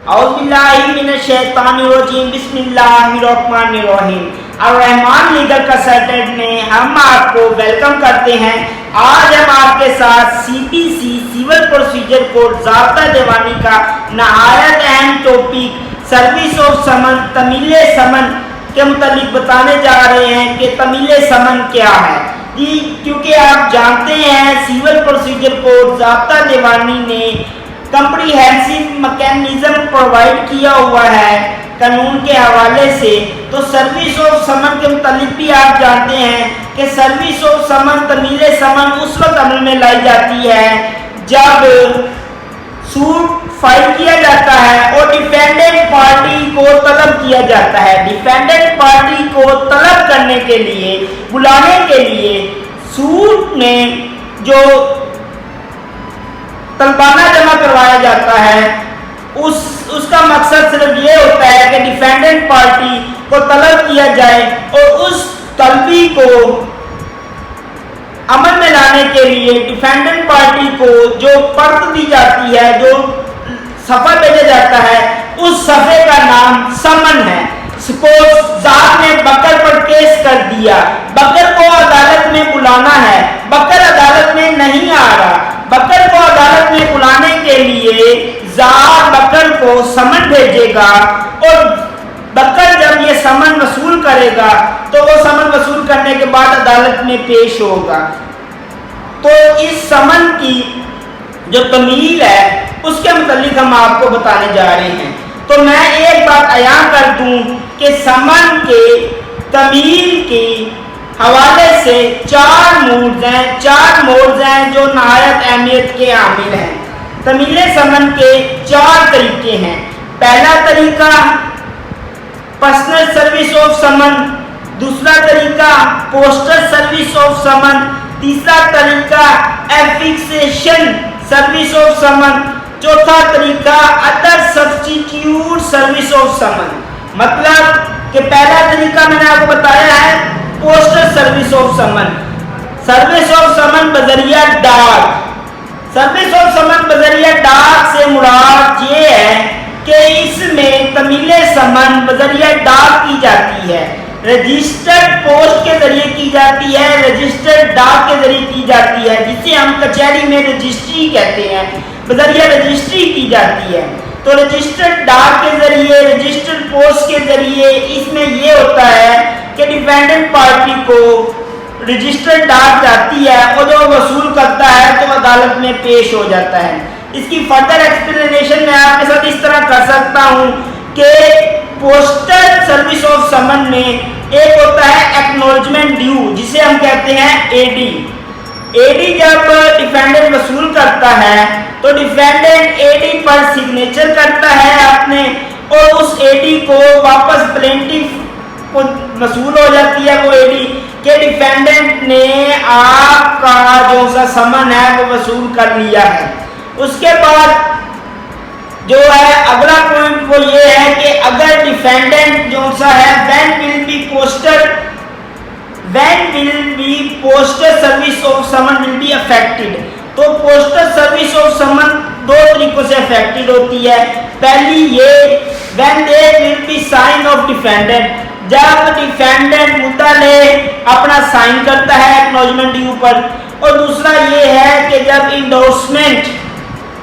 औज़ुबिल्लाहिमिनश्शैतानिर्रजीम बिस्मिल्लाहिर्रहमानिर्रहीम। अर्रहमान legal consultant में हम आपको वेलकम करते हैं। आज हम आपके साथ सीपीसी सिविल प्रोसीजर कोड ज़ाब्ता दीवानी का नहायत अहम टॉपिक सर्विस ऑफ समन तमीले समन के मुतालिक बताने जा रहे हैं कि तमीले समन क्या है। क्योंकि आप जानते हैं सिविल प्रोसीजर कोड ज़ाब्ता दीवानी ने कम्प्रीहेंसिव मैकेनिज्म प्रोवाइड किया हुआ है कानून के हवाले से। तो सर्विस ऑफ समन के मुतालिक भी आप जानते हैं कि सर्विस ऑफ समन तमीले समन उस वक्त अमल में लाई जाती है जब सूट फाइल किया जाता है और डिफेंडेंट पार्टी को तलब किया जाता है। डिफेंडेंट पार्टी को तलब करने के लिए बुलाने के लिए सूट में जो तलबाना जमा करवाया जाता है उसका मकसद सिर्फ ये होता है कि डिफेंडेंट पार्टी को तलब किया जाए और उस तलबी को अमल में लाने के लिए डिफेंडेंट पार्टी को जो पर्त दी जाती है, जो सफ़ा भेजा जाता है, उस सफ़े का नाम समन है। सपोज ज़ात ने बकर पर केस कर दिया, बकर को अदालत में बुलाना है, बकर अदालत में नहीं आ रहा। बकर को अदालत में बुलाने के लिए ज़ात बकर को समन भेजेगा और बकर जब ये समन वसूल करेगा तो वो समन वसूल करने के बाद अदालत में पेश होगा। तो इस समन की जो तमील है उसके मुतालिक हम आपको बताने जा रहे हैं। तो मैं एक बात अयान कर दूं कि समन के तमील के हवाले से चार मोड्स हैं जो नहायत अहमियत के आमिल हैं। तमीले समन के चार तरीके हैं। पहला तरीका पर्सनल सर्विस ऑफ समन, दूसरा तरीका पोस्टल सर्विस ऑफ समन, तीसरा तरीका एफिक्सेशन सर्विस ऑफ समन, चौथा तरीका other substitute service of summon. मतलब कि पहला तरीका मैंने आपको बताया है postal service of summon. Service of summon बजरिया डाक। सर्विस ऑफ समन बजरिया डाक से मुराद ये है कि इसमें तमीले समन बजरिया डाक की जाती है, रजिस्टर्ड पोस्ट के जरिए की जाती है, रजिस्टर्ड डाक के जरिए की जाती है, जिसे हम कचहरी में रजिस्ट्री कहते हैं, बजरिया रजिस्ट्री की जाती है। तो रजिस्टर्ड डाक के जरिए, रजिस्टर्ड पोस्ट के जरिए इसमें यह होता है कि डिफेंडेंट पार्टी को रजिस्टर्ड डाक जाती है और जो वसूल करता है तो अदालत में पेश हो जाता है। इसकी फर्दर एक्सप्लेनेशन मैं आपके साथ इस तरह कर सकता हूँ कि पोस्टल सर्विस ऑफ समन में एक होता है एक्नॉलेजमेंट ड्यू, जिसे हम कहते हैं एडी। एडी जब डिफेंडेंट वसूल करता है तो डिफेंडेंट एडी पर सिग्नेचर करता है अपने और उस एडी को वापस प्लेंटिफ को वसूल हो जाती है वो एडी के डिफेंडेंट ने आपका जो सा समन है वो वसूल कर लिया है। उसके बाद जो है अगला पॉइंट वो ये है कि अगर डिफेंडेंट जो सा है when will be postal service of summon will be affected. तो पोस्टल सर्विस ऑफ समन दो तरीकों से अफेक्टेड होती है। पहली ये when there will be sign of defendant, जब डिफेंडेंट मुद्दाले अपना साइन करता है एक्नॉलेजमेंट ड्यू पर। और दूसरा ये है कि जब इंडोर्समेंट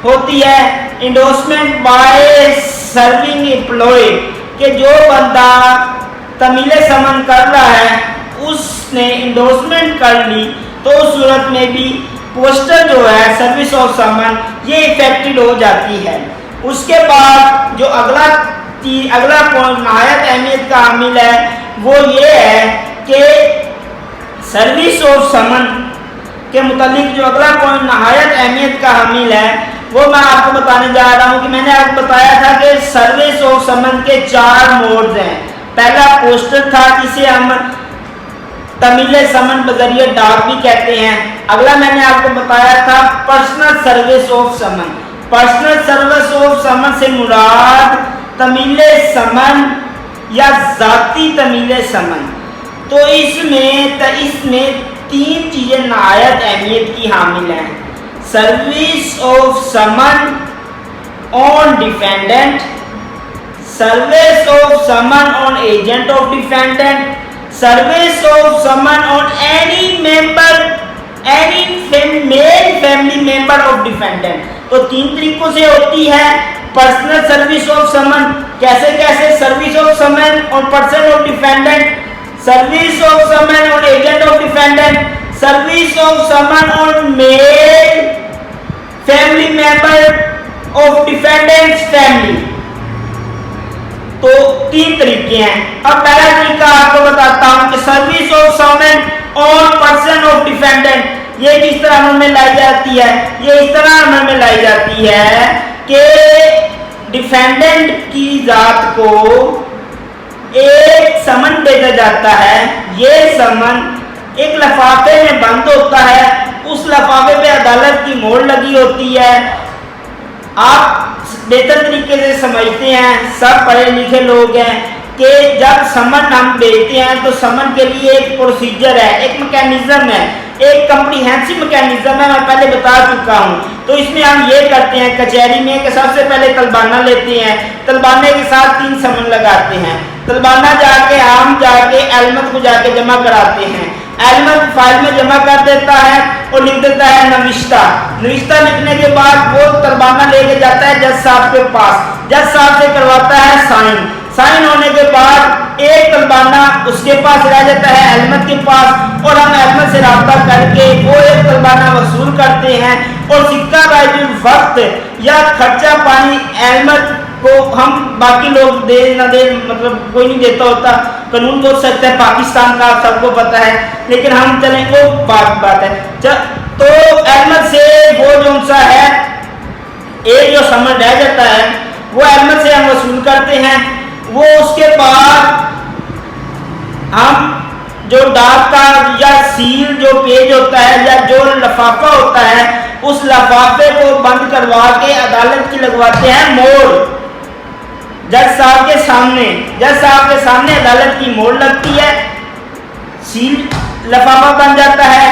होती है, इंडोर्समेंट बाय सर्विंग एम्प्लॉय, कि जो बंदा तमीले समन कर रहा है उसने इंडोर्समेंट कर ली तो उस सूरत में भी पोस्टल जो है सर्विस ऑफ समन ये इफेक्टेड हो जाती है। उसके बाद जो अगला पॉइंट नहायत अहमियत का हामिल है वो ये है कि सर्विस ऑफ समन के मुतालिक जो अगला पॉइंट नहायत अहमियत का हामिल है वो मैं आपको बताने जा रहा हूँ कि मैंने आपको बताया था कि सर्विस ऑफ समन के चार मोड्स हैं। पहला पोस्टल था जिसे हम तमीले समन बजरिया डाक भी कहते हैं। अगला मैंने आपको बताया था personal service of summon. Personal service of summon से मुराद तमीले समन या जाती तमीले समन। तो इसमें तीन चीजें नहायत अहमियत की हामिल हैं। Service of summon on defendant service of summon on agent of defendant, service of summon on any member, any male family member of defendant. तो तीन तरीकों से होती है पर्सनल सर्विस ऑफ समन। कैसे कैसे? Service of summon on person of defendant, service of summon on agent of defendant, service of summon on male family member of defendant's family. तो तीन तरीके हैं। अब पहला तरीका आपको बताता हूं कि service of summon on person of defendant ये किस तरह अमल में लाई जाती है। ये इस तरह अमल में लाई जाती है कि डिफेंडेंट की जात को एक समन भेजा जाता है। ये समन एक लफाफे में बंद होता है, उस लफाफे पे अदालत की मोहर लगी होती है। आप बेहतर तरीके से समझते हैं, सब पढ़े लिखे लोग हैं कि जब समन हम भेजते हैं तो समन के लिए एक प्रोसीजर है, एक मैकेनिज्म है, एक कम्प्रीहेंसिव मैकेनिज्म है, मैं पहले बता चुका हूं। तो इसमें हम ये करते हैं कचहरी में कि सबसे पहले तलबाना लेते हैं, तलबाने के साथ 3 समन लगाते हैं, तलबाना जाके हम जाके एलमत को जाके जमा कराते हैं, एलमत फाइल में जमा कर देता है और लिख देता है नविश्ता। नविश्ता लिखने के बाद वो तलबाना लेके जाता है जज साहब के पास, जज साहब से करवाता है साइन, साइन होने के बाद एक तलबाना उसके पास रह जाता है एलमत के पास, और हम एलमत से रब्ता करके वो एक तलबाना वसूल करते हैं और सिक्का बाजुल वक्त या खर्चा पानी एलमत को हम बाकी लोग दे ना दे, मतलब कोई नहीं देता होता, कानून बोल सकता है पाकिस्तान का, सबको पता है, लेकिन हम चले वो बात है। तो एलमत से वो जो सा है एक जो समन रह जाता है वो एलमत से हम वसूल करते हैं। वो उसके बाद हम जो डाक का या सील जो पेज होता है या जो लफाफा होता है उस लफाफे को बंद करवा के अदालत की लगवाते हैं मोहर जज साहब के सामने। जज साहब के सामने अदालत की मोहर लगती है, सील लफाफा बन जाता है।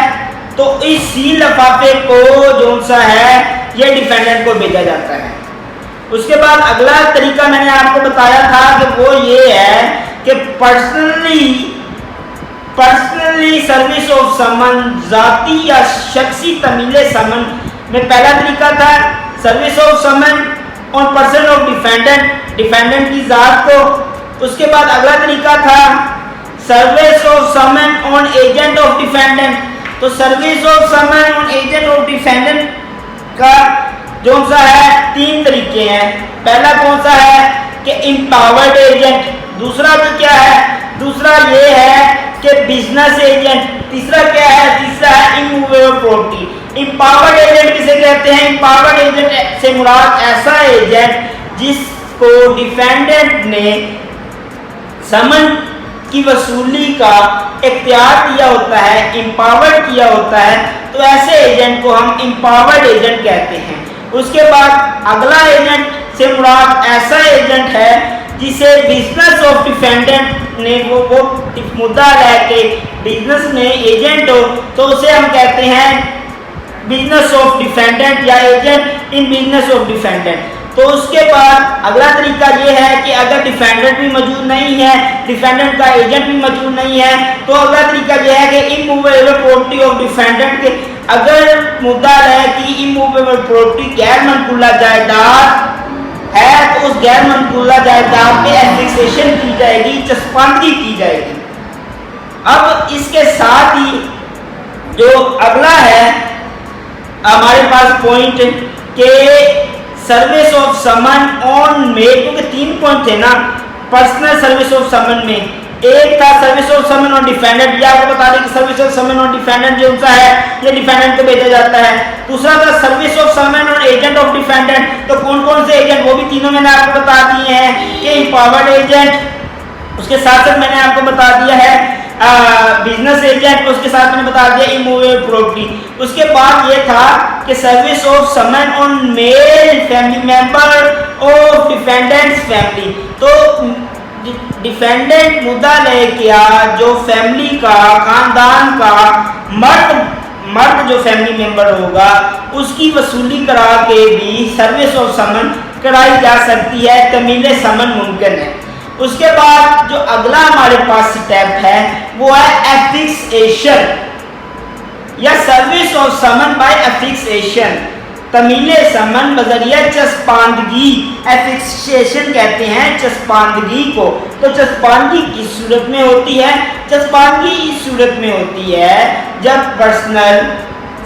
तो इस सील लफाफे को जो सा है ये डिफेंडेंट को भेजा जाता है। उसके बाद अगला तरीका मैंने आपको बताया था कि वो ये है कि पर्सनली सर्विस ऑफ समन, जाती या शख्सी तमीले समन में पहला तरीका था service of summon on person of defendant, defendant की जात को। उसके बाद अगला तरीका था service of summon on agent of defendant. तो service of summon on agent of defendant का जो सा है 3 तरीके हैं। पहला कौन सा है कि इम्पावर्ड एजेंट, दूसरा तो क्या है, दूसरा ये है कि बिजनेस एजेंट, तीसरा क्या है, तीसरा है इमूवेबल प्रॉपर्टी। इम्पावर्ड एजेंट किसे कहते हैं? इम्पावर्ड एजेंट से मुराद ऐसा एजेंट जिसको डिफेंडेंट ने समन की वसूली का इख्तियार दिया होता है, इम्पावर्ड किया होता है, तो ऐसे एजेंट को हम इम्पावर्ड एजेंट कहते हैं। उसके बाद अगला एजेंट से मुराद ऐसा एजेंट है जिसे बिजनेस ऑफ डिफेंडेंट ने वो मुद्दा लेके बिजनेस में एजेंट हो तो उसे हम कहते हैं बिजनेस ऑफ डिफेंडेंट या agent in business of defendant. तो उसके बाद अगला तरीका ये है कि अगर डिफेंडेंट भी मौजूद नहीं है, डिफेंडेंट का एजेंट भी मौजूद नहीं है, तो अगला तरीका ये है कि इमूवेबल प्रॉपर्टी ऑफ डिफेंडेंट के अगर मुद्दा है कि इमूवेबल प्रॉपर्टी गैर मनकूला जायदाद है तो उस गैर मनकूला जायदाद पे एफिक्सेशन की जाएगी, चस्पांदगी की जाएगी। अब इसके साथ ही जो अगला है हमारे पास पॉइंट के service of summon on male, क्योंकि 3 पॉइंट थे ना पर्सनल सर्विस ऑफ समन में। एक था service of summon on defendant, ये आपको बता दें कि service of summon on defendant जो सा है ये डिफेंडेंट को भेजा जाता है। दूसरा था service of summon on agent of defendant. तो कौन कौन से एजेंट, वो भी तीनों मैंने आपको बता दिए हैं कि इम्पावर्ड एजेंट, उसके साथ साथ मैंने आपको बता दिया है बिजनेस एजेंट, उसके साथ मैंने बता दिया इमूवेबल प्रॉपर्टी। उसके बाद ये था कि service of summon on male family member of defendant's family. तो डिफेंडेंट मुद्दा ले किया जो फैमिली का, खानदान का मर्द जो फैमिली मेंबर होगा उसकी वसूली करा के भी सर्विस ऑफ समन कराई जा सकती है, तमील समन मुमकिन है। उसके बाद जो अगला हमारे पास स्टेप है वो है एफिक्सेशन या service of summon bye एफिक्सेशन। Tamil समन बजरिया चस्पांदगी, एफिक्सेशन कहते हैं चस्पांदगी को। तो चस्पांदगी किस सूरत में होती है? चस्पांदगी इस सूरत में होती है जब पर्सनल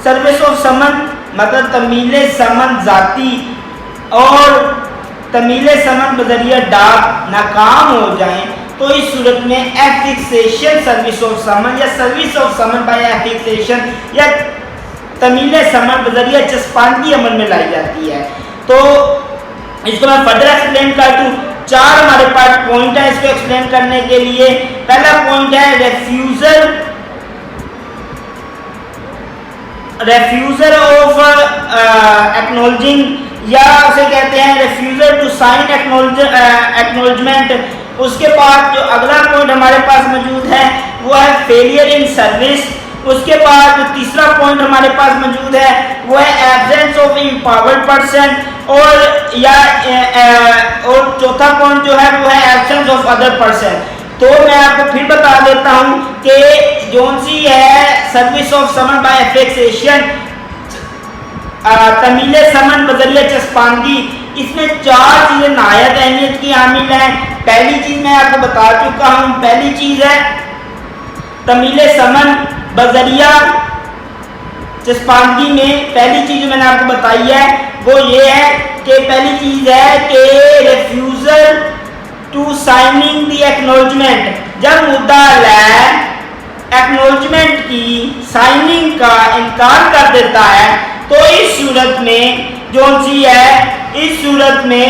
सर्विस ऑफ समन मतलब तमील समन जाती और तमील समन बजरिया डाक नाकाम हो जाए तो इस सूरत में एफिक्सेशन सर्विस ऑफ समन या सर्विस ऑफ समन बाय एफिक्सेशन या तमील समन बजरिया चस्पांदगी अमल में लाई जाती है। तो इसको मैं फर्दर एक्सप्लेन कर दूं। 4 हमारे पास पॉइंट है इसको एक्सप्लेन करने के लिए। पहला पॉइंट है रेफ्यूजल ऑफ एक्नॉलेजिंग या उसे कहते हैं रेफ्यूजल टू साइन एक्नॉलेजमेंट। उसके बाद जो अगला पॉइंट हमारे पास मौजूद है वो है फेलियर इन सर्विस। उसके बाद जो तीसरा पॉइंट हमारे पास मौजूद है वो है एब्सेंस ऑफ एम्पावर्ड पर्सन और चौथा पॉइंट जो है वो है एब्सेंस ऑफ अदर पर्सन। तो मैं आपको फिर बता देता हूं कि जोन सी है service of summon bye एफिक्सेशन Tamil समन बजरिया चस्पांदगी, इसमें 4 चीजें नायत अहमियत की हामिल हैं। पहली चीज मैं आपको बता चुका हूं, पहली चीज है तमील समन बजरिया चस्पांदगी में पहली चीज मैंने आपको बताई है वो ये है कि पहली चीज है कि refusal to signing the acknowledgement. जब मुद्दा एक्नॉलेजमेंट की साइनिंग का इनकार कर देता है तो इस सूरत में जो सी है इस सूरत में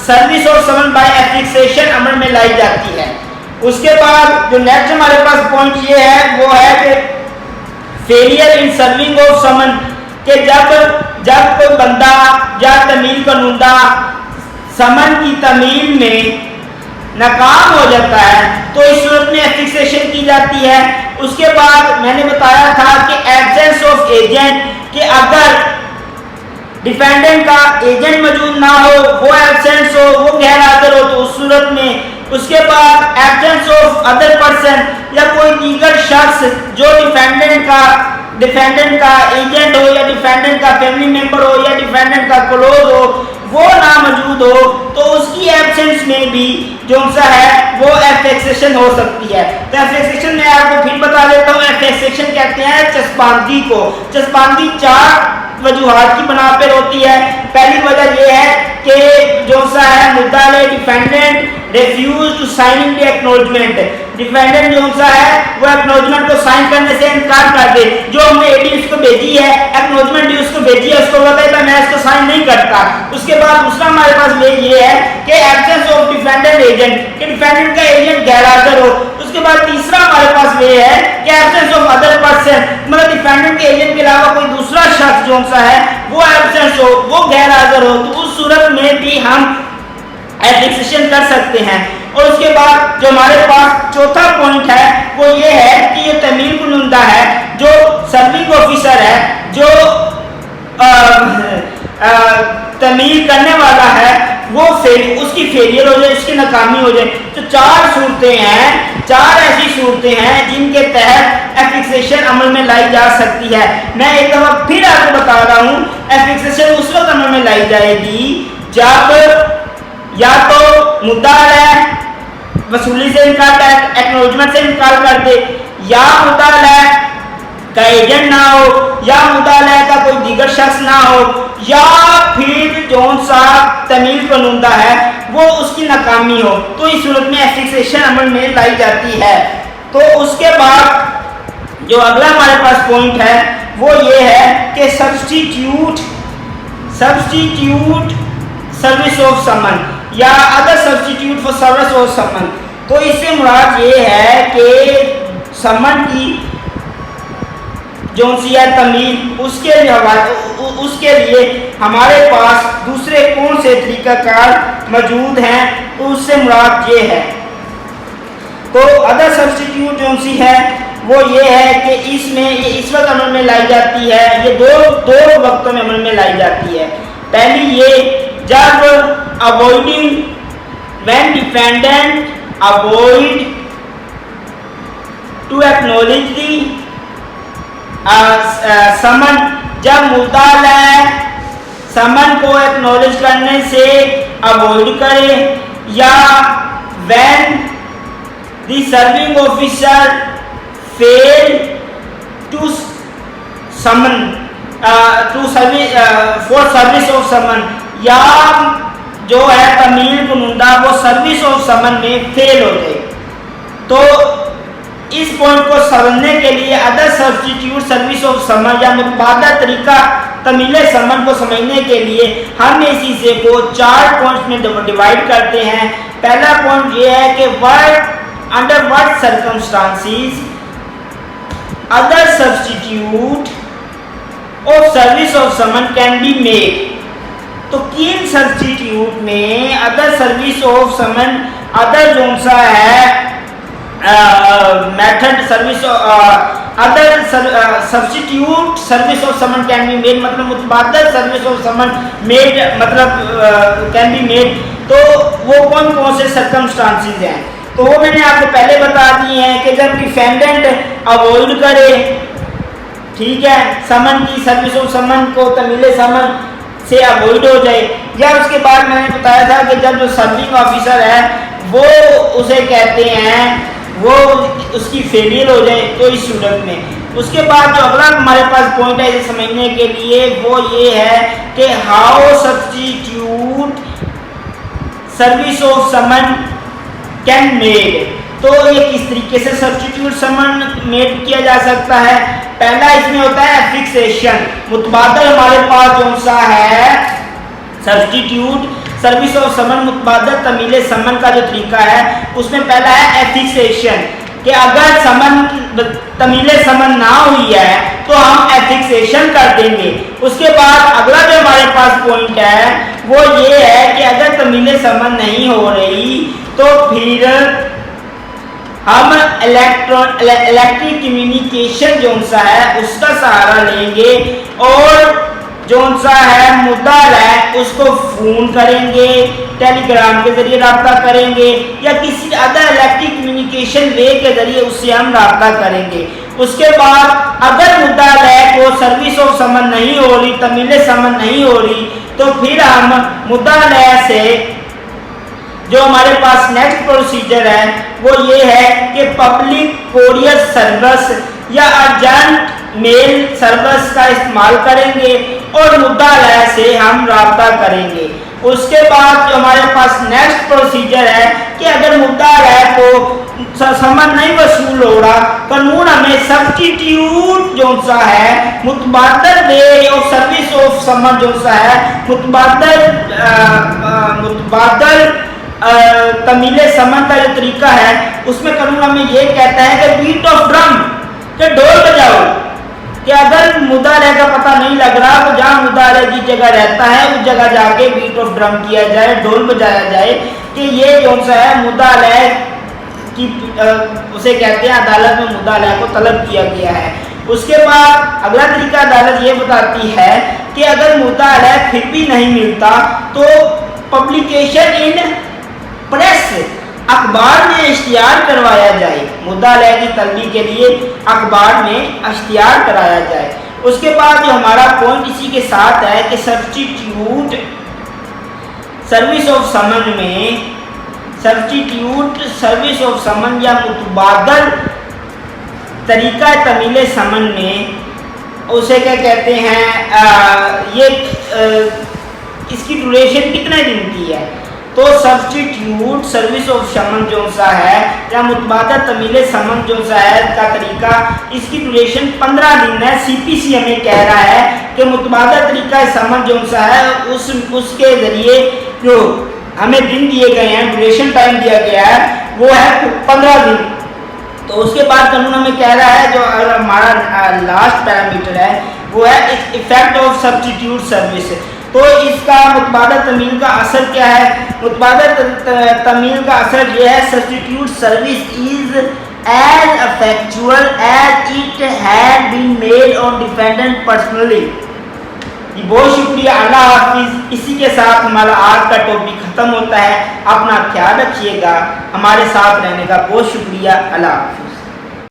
सर्विस ऑफ समन बाय एफिक्सेशन अमल में लाई जाती है। उसके बाद जो नेक्स्ट हमारे पास पॉइंट ये है वो है कि फेलियर इन सर्विंग ऑफ समन के जब कोई बंदा या तमील कानूनदा समन की तमील में नाकाम हो जाता है तो इस सूरत में एफिक्सेशन की जाती है। उसके बाद मैंने बताया था कि एब्सेंस ऑफ एजेंट, कि अगर डिफेंडेंट का एजेंट मौजूद ना हो, वो एब्सेंस हो, वो गैर हाजिर हो तो उस सूरत में। उसके बाद एब्सेंस ऑफ अदर पर्सन या कोई दीगर शख्स जो डिफेंडेंट का एजेंट हो या डिफेंडेंट का फैमिली मेंबर हो या डिफेंडेंट का क्लोज हो वो ना मौजूद हो तो उसकी एब्सेंस में भी जो सा है वो एफिक्सेशन हो सकती है। तो एफिक्सेशन मैं आपको फिर बता देता हूँ, एफिक्सेशन कहते हैं चस्पांदगी को। चस्पांदगी 4 वजूहात की बना पर होती है। पहली वजह यह है कि जो सा है मुद्दा defendant refuse to signing the acknowledgement, defendant जो सा है वो एक्नॉलेजमेंट को साइन करने से इनकार कर दे। जो हमने एडी उसको भेजी है, एक्नॉलेजमेंट उसको भेजी है, उसको बताया था मैं इसको साइन नहीं करता। उसके बाद दूसरा हमारे पास ये है कि एब्सेंस ऑफ डिफेंडेंट एजेंट, कि डिफेंडेंट का एजेंट गैर हाजिर हो। उसके बाद तीसरा हमारे पास ये है कि एब्सेंस ऑफ अदर पर्सन, मतलब डिफेंडेंट के एजेंट के अलावा कोई दूसरा शख्स जो सा है वो एब्सेंस हो, वो गैर हाजिर हो, तो उस सूरत में भी हम एफिक्सेशन कर सकते हैं। और उसके बाद जो हमारे पास चौथा पॉइंट है वो ये है कि ये तमील कानूनदा है, जो सर्विंग ऑफिसर है, जो तमील करने वाला है, वो उसकी फेलियर हो जाए, उसकी नाकामी हो जाए। तो 4 सूरतें हैं, 4 ऐसी सूरतें हैं जिनके तहत एफिक्सेशन अमल में लाई जा सकती है। मैं एक दफा फिर आपको बता रहा हूँ, एफिक्सेशन उस वक्त अमल में लाई जाएगी जब या तो मुद्दा है वसूली से इनकार कर, एक्नॉलेजमेंट से इनकार कर दे, या मुद्दा है का एजेंट ना हो, या मुद्दा है का कोई दीगर शख्स ना हो, या फिर जौन सा तमील कानूनदा है वो उसकी नाकामी हो। तो इस सूरत में एफिक्सेशन अमल में लाई जाती है। तो उसके बाद जो अगला हमारे पास पॉइंट है वो ये है कि सब्स्टिट्यूट सर्विस ऑफ समन या other substitute for service of summon. तो इससे मुराद ये है कि समन की जो सी है तमील उसके लिए हमारे पास दूसरे कौन से तरीकाकार मौजूद हैं, तो उससे मुराद ये है। तो अदर सब्स्टिट्यूट जो सी है वो ये है कि इसमें ये इस वक्त अमल में लाई जाती है, ये दो वक्तों में अमल में लाई जाती है। पहली ये जब avoiding when defendant avoid to acknowledge the summon, जब मुद्दालय समन को एक्नॉलेज करने से अवॉइड करे, या when the serving officer fail to summon to service for service of summon, या जो है तमील कुनुंदा वो सर्विस ऑफ समन में फेल हो जाए। तो इस पॉइंट को समझने के लिए other substitute service of summon या मुतबादल तरीका तमील समन को समझने के लिए हम इस हिस्से को 4 पॉइंट्स में डिवाइड करते हैं। पहला पॉइंट ये है कि what under what circumstances other substitute of service of summon can be made. तो किन सब्स्टिट्यूट में other service of summon, other जो सा है method service other substitute service of summon can be made, मतलब मुतबादल सर्विस ऑफ समन मेड मतलब can be made. तो वो कौन कौन से सर्कमस्टांसेस हैं, तो वो मैंने आपको पहले बता दिए हैं कि जब डिफेंडेंट अवॉइड करे, ठीक है, समन की सर्विस ऑफ समन को तमील समन से अवॉइड हो जाए, या उसके बाद मैंने बताया था कि जब जो सर्विंग ऑफिसर है वो उसे कहते हैं वो उसकी फेलियर हो जाए, तो इस सूरत में। उसके बाद जो अगला हमारे पास पॉइंट है इसे समझने के लिए वो ये है कि how substitute service of summon can made. तो ये किस तरीके से सब्स्टिट्यूट समन मेड किया जा सकता है। पहला इसमें होता है फिक्सेशन, मुतबादल हमारे पास जो सा है सब्स्टिट्यूट सर्विस ऑफ समन मुतबादल तमील समन का जो तरीका है उसमें पहला है एफिक्सेशन, कि अगर समन तमील समन ना हुई है तो हम एफिक्सेशन कर देंगे। उसके बाद अगला जो हमारे पास पॉइंट है वो ये है कि अगर तमील समन नहीं हो रही तो फिर हम इलेक्ट्रिक कम्युनिकेशन जो सा है उसका सहारा लेंगे और जो सा है मुद्दा है उसको फोन करेंगे, टेलीग्राम के जरिए रब्ता करेंगे, या किसी अदर इलेक्ट्रिक कम्युनिकेशन वे के जरिए उससे हम रब्ता करेंगे। उसके बाद अगर मुद्दा है को सर्विस ऑफ समन नहीं हो रही, तमील समन नहीं हो रही, तो फिर हम मुद्दा से जो हमारे पास नेक्स्ट प्रोसीजर है वो ये है कि पब्लिक कोरियर सर्विस या अर्जेंट मेल सर्विस का इस्तेमाल करेंगे और मुद्दालय से हम राब्ता करेंगे। उसके बाद जो हमारे पास नेक्स्ट प्रोसीजर है कि अगर मुद्दालय को समन नहीं वसूल हो रहा, कानून हमें सब्स्टिट्यूट जो सा है मुतबादल वे ऑफ सर्विस ऑफ समन जो सा है मुतबादल तमील समन का जो तरीका है उसमें कानून हमें ये कहता है कि बीट ऑफ ड्रम, के ढोल बजाओ, कि अगर मुद्दालय का पता नहीं लग रहा तो जहाँ मुद्दालय की जगह रहता है उस जगह जाके बीट ऑफ ड्रम किया जाए, ढोल बजाया जाए कि ये जो सा है मुद्दालय की उसे कहते हैं अदालत में मुद्दालय को तलब किया गया है। उसके बाद अगला तरीका अदालत ये बताती है कि अगर मुद्दालय फिर भी नहीं मिलता तो पब्लिकेशन इन प्रेस, अखबार में इश्तिहार करवाया जाए, मुद्दालय की तलबी के लिए अखबार में इश्तिहार कराया जाए। उसके बाद जो हमारा पॉइंट इसी के साथ है कि सब्स्टिट्यूट सर्विस ऑफ समन में, सब्स्टिट्यूट सर्विस ऑफ समन या मुतबादल तरीका तमील समन में उसे क्या कहते हैं, इसकी ड्यूरेशन कितने दिन की है। तो सब्स्टिट्यूट सर्विस ऑफ समन जो सा है या मुतबादल तमील समन जो सा है का तरीका, इसकी ड्यूरेशन 15 दिन है। सीपीसी हमें कह रहा है कि मुतबादल तरीका समन जो सा है उसके जरिए जो हमें दिन दिए गए हैं, ड्यूरेशन टाइम दिया गया है वो है 15 दिन। तो उसके बाद कानून हमें कह रहा है जो हमारा लास्ट पैरामीटर है वो है इफेक्ट ऑफ सब्स्टिट्यूट सर्विस। तो इसका मुतबादल तमील का असर क्या है, मुतबादल तमील का असर यह है substitute service is as effectual as it had been made on defendant personally, जी बहुत शुक्रिया, अल्लाह हाफिज। इसी के साथ हमारा आज का टॉपिक खत्म होता है। अपना ख्याल रखिएगा, हमारे साथ रहने का बहुत शुक्रिया, अल्लाह हाफिज।